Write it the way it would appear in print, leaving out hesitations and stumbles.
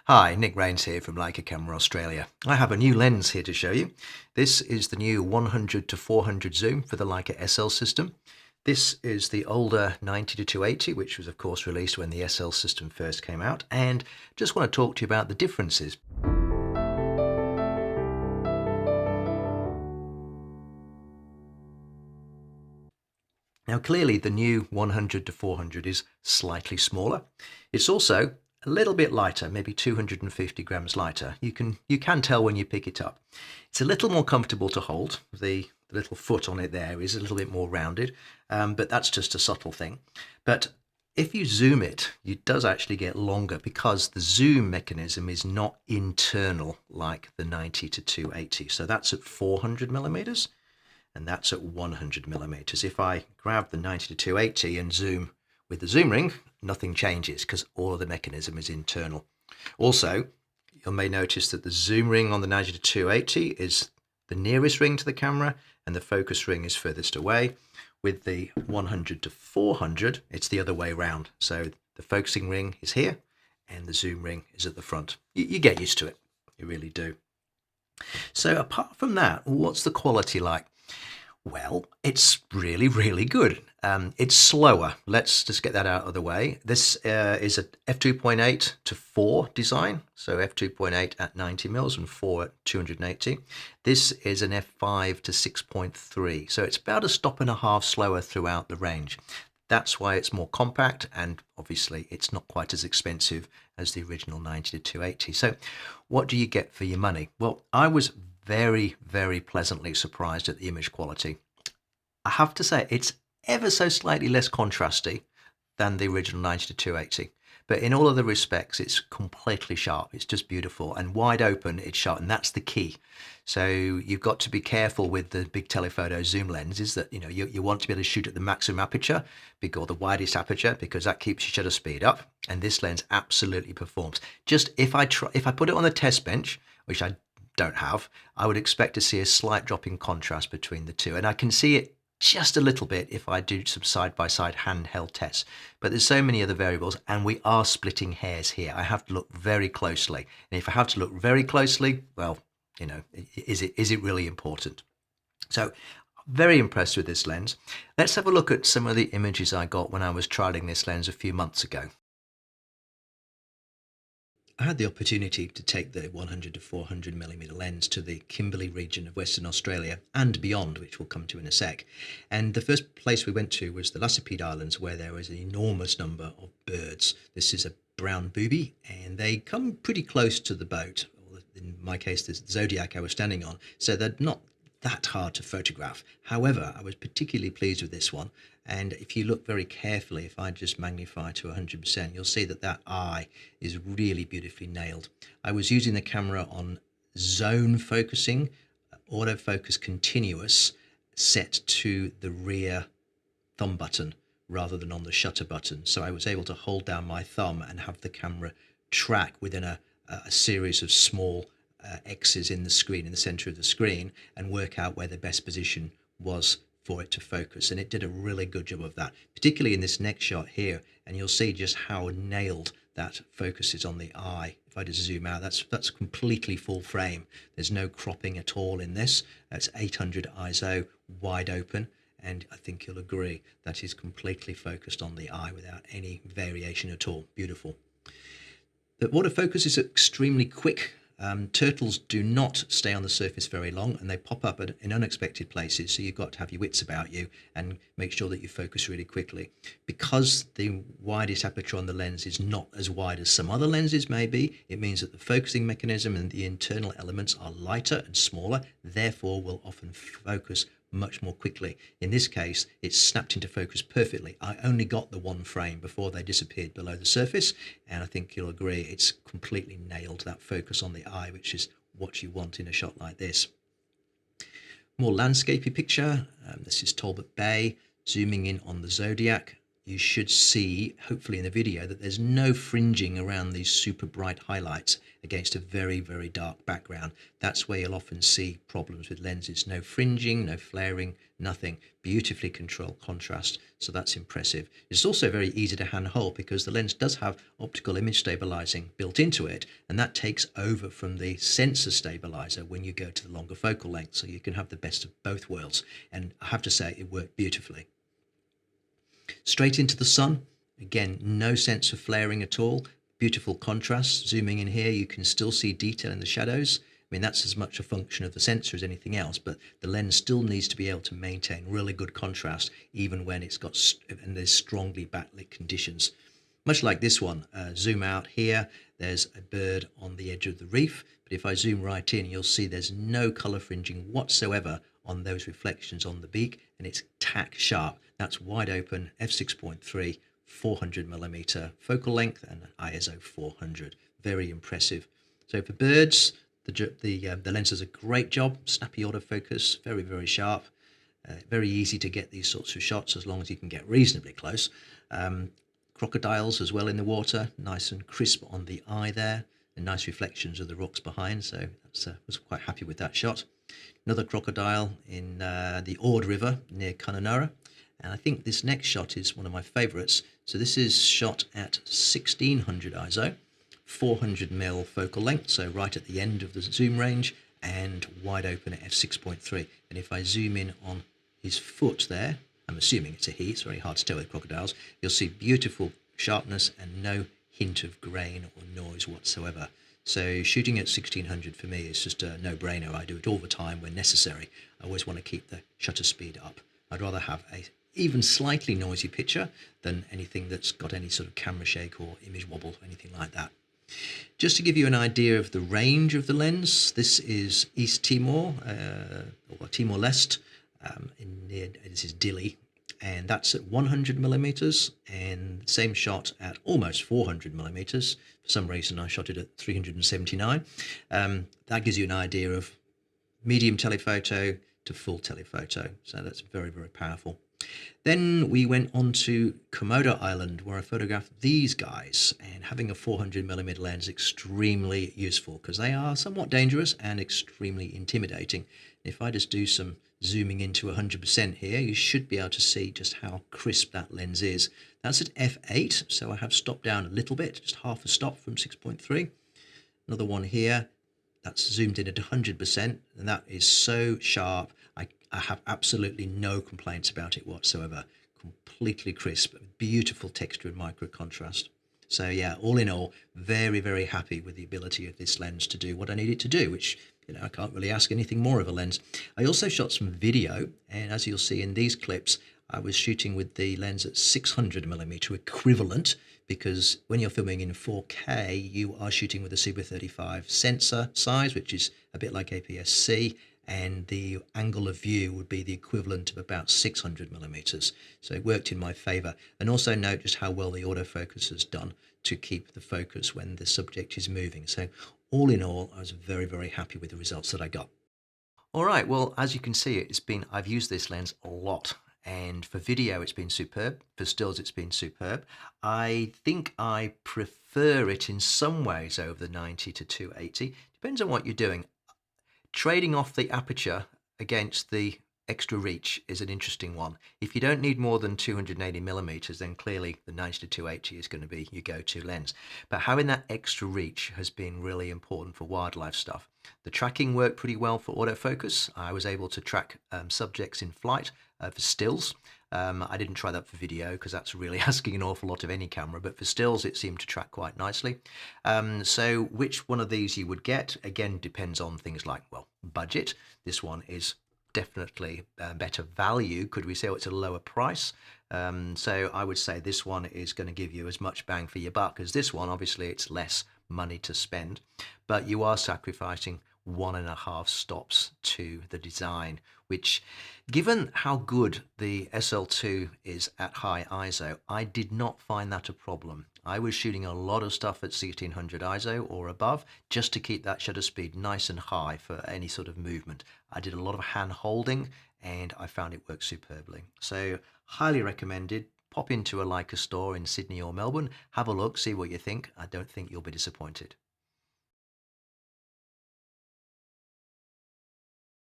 Hi, Nick Rains here from Leica Camera Australia. I have a new lens here to show you. This is the new 100 to 400 zoom for the Leica SL system. This is the older 90 to 280, which was of course released when the SL system first came out, and just want to talk to you about the differences. Now clearly the new 100 to 400 is slightly smaller. It's also a little bit lighter, maybe 250 grams lighter. You can tell when you pick it up. It's a little more comfortable to hold. The little foot on it there is a little bit more rounded, but that's just a subtle thing. But if you zoom it, it does actually get longer because the zoom mechanism is not internal like the 90 to 280. So that's at 400 millimeters. And that's at 100 millimeters. If I grab the 90 to 280 and zoom with the zoom ring, nothing changes because all of the mechanism is internal. Also, you may notice that the zoom ring on the 90 to 280 is the nearest ring to the camera and the focus ring is furthest away. With the 100 to 400, it's the other way around. So the focusing ring is here and the zoom ring is at the front. You get used to it, you really do. So apart from that, what's the quality like? Well, it's really, really good. It's slower. Let's just get that out of the way. This is a f2.8 to 4 design. So f2.8 at 90 mils and 4 at 280. This is an f5 to 6.3. So it's about a stop and a half slower throughout the range. That's why it's more compact, and obviously it's not quite as expensive as the original 90 to 280. So what do you get for your money? Well, I was very, very pleasantly surprised at the image quality. I have to say it's ever so slightly less contrasty than the original 90 to 280, but in all other respects it's completely sharp. It's just beautiful, and wide open it's sharp, and that's the key. So you've got to be careful with the big telephoto zoom lenses that you want to be able to shoot at the maximum aperture or the widest aperture, because that keeps your shutter speed up, and this lens absolutely performs. Just if I put it on the test bench, which I don't have, I would expect to see a slight drop in contrast between the two, and I can see it just a little bit if I do some side-by-side handheld tests. But there's so many other variables, and we are splitting hairs here. I have to look very closely, and if I have to look very closely, well, is it really important? So very impressed with this lens. Let's have a look at some of the images I got when I was trialing this lens a few months ago. I had the opportunity to take the 100 to 400 millimeter lens to the Kimberley region of Western Australia and beyond, which we'll come to in a sec. And the first place we went to was the Lacepede Islands, where there was an enormous number of birds. This is a brown booby, and they come pretty close to the boat. In my case, the Zodiac I was standing on, so they're not that hard to photograph. However, I was particularly pleased with this one, and if you look very carefully, if I just magnify to 100%, you'll see that that eye is really beautifully nailed. I was using the camera on zone focusing, autofocus continuous, set to the rear thumb button rather than on the shutter button, so I was able to hold down my thumb and have the camera track within a series of small X's in the screen, in the center of the screen, and work out where the best position was for it to focus. And it did a really good job of that, particularly in this next shot here, and you'll see just how nailed that focus is on the eye. If I just zoom out, that's completely full frame. There's no cropping at all in this. That's 800 ISO, wide open, and I think you'll agree that is completely focused on the eye without any variation at all. Beautiful. The autofocus is extremely quick. Turtles do not stay on the surface very long, and they pop up in unexpected places, so you've got to have your wits about you and make sure that you focus really quickly. Because the widest aperture on the lens is not as wide as some other lenses may be, it means that the focusing mechanism and the internal elements are lighter and smaller, therefore will often focus much more quickly. In this case, it's snapped into focus perfectly. I only got the one frame before they disappeared below the surface, and I think you'll agree it's completely nailed that focus on the eye, which is what you want in a shot like this. More landscapey picture. This is Talbot Bay, zooming in on the Zodiac. you should see, hopefully in the video, that there's no fringing around these super bright highlights against a very, very dark background. That's where you'll often see problems with lenses. No fringing, no flaring, nothing. Beautifully controlled contrast, so that's impressive. It's also very easy to handhold because the lens does have optical image stabilizing built into it, and that takes over from the sensor stabilizer when you go to the longer focal length, so you can have the best of both worlds. And I have to say, it worked beautifully. Straight into the sun, again, no sense of flaring at all. Beautiful contrast. Zooming in here, you can still see detail in the shadows. I mean, that's as much a function of the sensor as anything else, but the lens still needs to be able to maintain really good contrast even when it's got and there's strongly backlit conditions. Much like this one, zoom out here, there's a bird on the edge of the reef, but if I zoom right in, you'll see there's no color fringing whatsoever on those reflections on the beak, and it's tack sharp. That's wide open, f6.3, 400mm focal length, and ISO 400. Very impressive. So for birds, the lens does a great job. Snappy autofocus, very, very sharp. Very easy to get these sorts of shots as long as you can get reasonably close. Crocodiles as well in the water, nice and crisp on the eye there, and nice reflections of the rocks behind, so I was quite happy with that shot. Another crocodile in the Ord River near Kununurra, and I think this next shot is one of my favourites. So this is shot at 1600 ISO, 400mm focal length, so right at the end of the zoom range, and wide open at f6.3. And if I zoom in on his foot there, I'm assuming it's a he, it's very hard to tell with crocodiles, you'll see beautiful sharpness and no hint of grain or noise whatsoever. So shooting at 1600 for me is just a no-brainer. I do it all the time when necessary. I always want to keep the shutter speed up. I'd rather have a even slightly noisy picture than anything that's got any sort of camera shake or image wobble, anything like that. Just to give you an idea of the range of the lens, this is East Timor, or Timor-Leste, this is Dili, and that's at 100mm, and same shot at almost 400mm. For some reason I shot it at 379. That gives you an idea of medium telephoto to full telephoto, so that's very, very powerful. Then we went on to Komodo Island, where I photographed these guys, and having a 400mm lens is extremely useful because they are somewhat dangerous and extremely intimidating. If I just do some zooming into 100% here, you should be able to see just how crisp that lens is. That's at f8, so I have stopped down a little bit, just half a stop from 6.3. Another one here, that's zoomed in at 100%, and that is so sharp. I have absolutely no complaints about it whatsoever. Completely crisp, beautiful texture and micro contrast. So yeah, all in all, very, very happy with the ability of this lens to do what I need it to do, which, you know, I can't really ask anything more of a lens. I also shot some video, and as you'll see in these clips, I was shooting with the lens at 600mm equivalent, because when you're filming in 4K, you are shooting with a Super 35 sensor size, which is a bit like APS-C, and the angle of view would be the equivalent of about 600mm. So it worked in my favour. And also note just how well the autofocus has done to keep the focus when the subject is moving. So all in all, I was very, very happy with the results that I got. All right, well, as you can see, I've used this lens a lot. And for video, it's been superb. For stills, it's been superb. I think I prefer it in some ways over the 90 to 280. Depends on what you're doing. Trading off the aperture against the extra reach is an interesting one. If you don't need more than 280mm, then clearly the 90 to 280 is going to be your go-to lens. But having that extra reach has been really important for wildlife stuff. The tracking worked pretty well for autofocus. I was able to track subjects in flight for stills. I didn't try that for video because that's really asking an awful lot of any camera, but for stills it seemed to track quite nicely. So which one of these you would get, again, depends on things like, well, budget. This one is definitely better value. Could we say it's a lower price? So I would say this one is going to give you as much bang for your buck as this one. Obviously it's less money to spend, but you are sacrificing 1.5 stops to the design, which, given how good the SL2 is at high ISO, I did not find that a problem. I was shooting a lot of stuff at 1600 ISO or above just to keep that shutter speed nice and high for any sort of movement. I did a lot of hand holding and I found it worked superbly. So highly recommended. pop into a Leica store in Sydney or Melbourne, have a look, see what you think. I don't think you'll be disappointed.